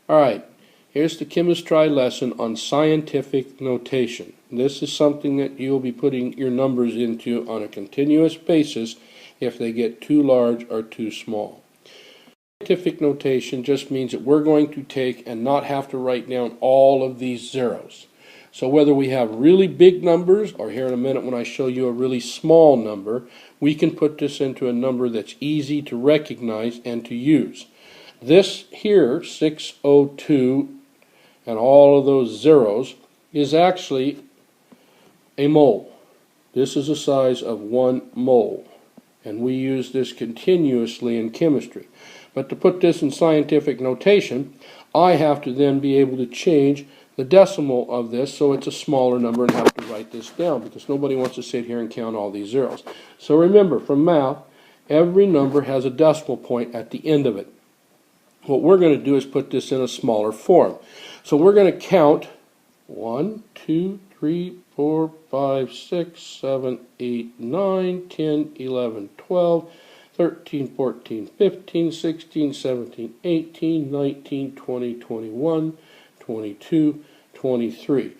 Alright, here's the chemistry lesson on scientific notation. This is something that you'll be putting your numbers into on a continuous basis if they get too large or too small. Scientific notation just means that we're going to take and not have to write down all of these zeros. So whether we have really big numbers, or here in a minute when I show you a really small number, we can put this into a number that's easy to recognize and to use. This here, 602, and all of those zeros, is actually a mole. This is the size of 1 mole, and we use this continuously in chemistry. But to put this in scientific notation, I have to then be able to change the decimal of this so it's a smaller number and have to write this down, because nobody wants to sit here and count all these zeros. So remember, from math, every number has a decimal point at the end of it. What we're going to do is put this in a smaller form. So we're going to count 1, 2, 3, 4, 5, 6, 7, 8, 9, 10, 11, 12, 13, 14, 15, 16, 17, 18, 19, 20, 21, 22, 23.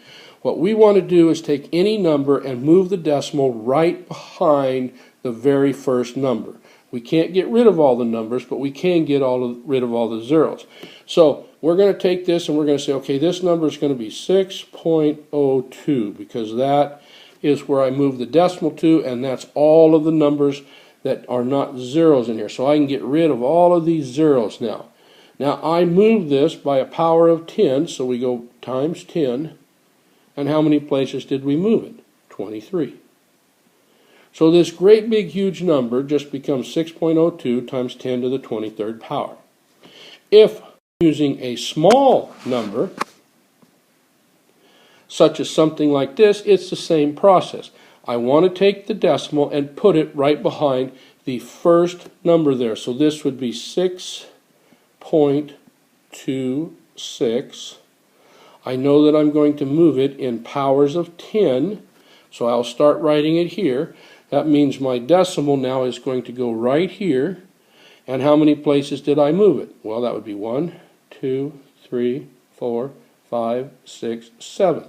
What we want to do is take any number and move the decimal right behind the very first number. We can't get rid of all the numbers, but we can get rid of all the zeros. So we're going to take this and we're going to say, okay, this number is going to be 6.02, because that is where I move the decimal to, and that's all of the numbers that are not zeros in here. So I can get rid of all of these zeros now. Now I move this by a power of 10, so we go times 10, and how many places did we move it? 23. So this great big huge number just becomes 6.02 times 10 to the 23rd power. If using a small number, such as something like this, it's the same process. I want to take the decimal and put it right behind the first number there. So this would be 6.26. I know that I'm going to move it in powers of 10, so I'll start writing it here. That means my decimal now is going to go right here. And how many places did I move it? Well, that would be 1, 2, 3, 4, 5, 6, 7.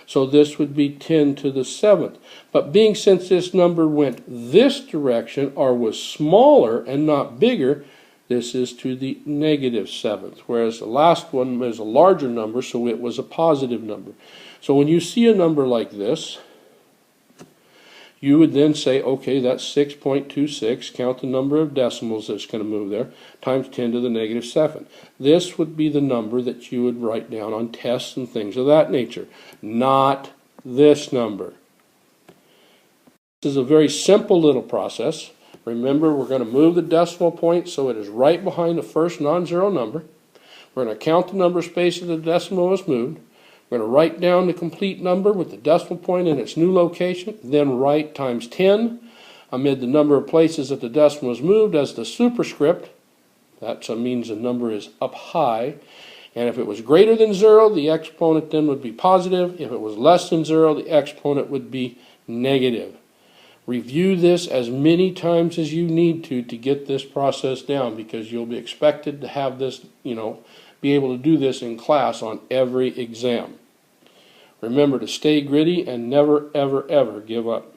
So this would be 10 to the 7th. But since this number went this direction, or was smaller and not bigger, this is to the negative 7th. Whereas the last one was a larger number, so it was a positive number. So when you see a number like this, you would then say, okay, that's 6.26, count the number of decimals that's going to move there, times 10 to the negative 7. This would be the number that you would write down on tests and things of that nature, not this number. This is a very simple little process. Remember, we're going to move the decimal point so it is right behind the first non-zero number. We're going to count the number of spaces the decimal was moved. We're going to write down the complete number with the decimal point in its new location, then write times 10 amid the number of places that the decimal was moved as the superscript. That means the number is up high. And if it was greater than 0, the exponent then would be positive. If it was less than 0, the exponent would be negative. Review this as many times as you need to get this process down, because you'll be expected to have this, be able to do this in class on every exam. Remember to stay gritty and never, ever, ever give up.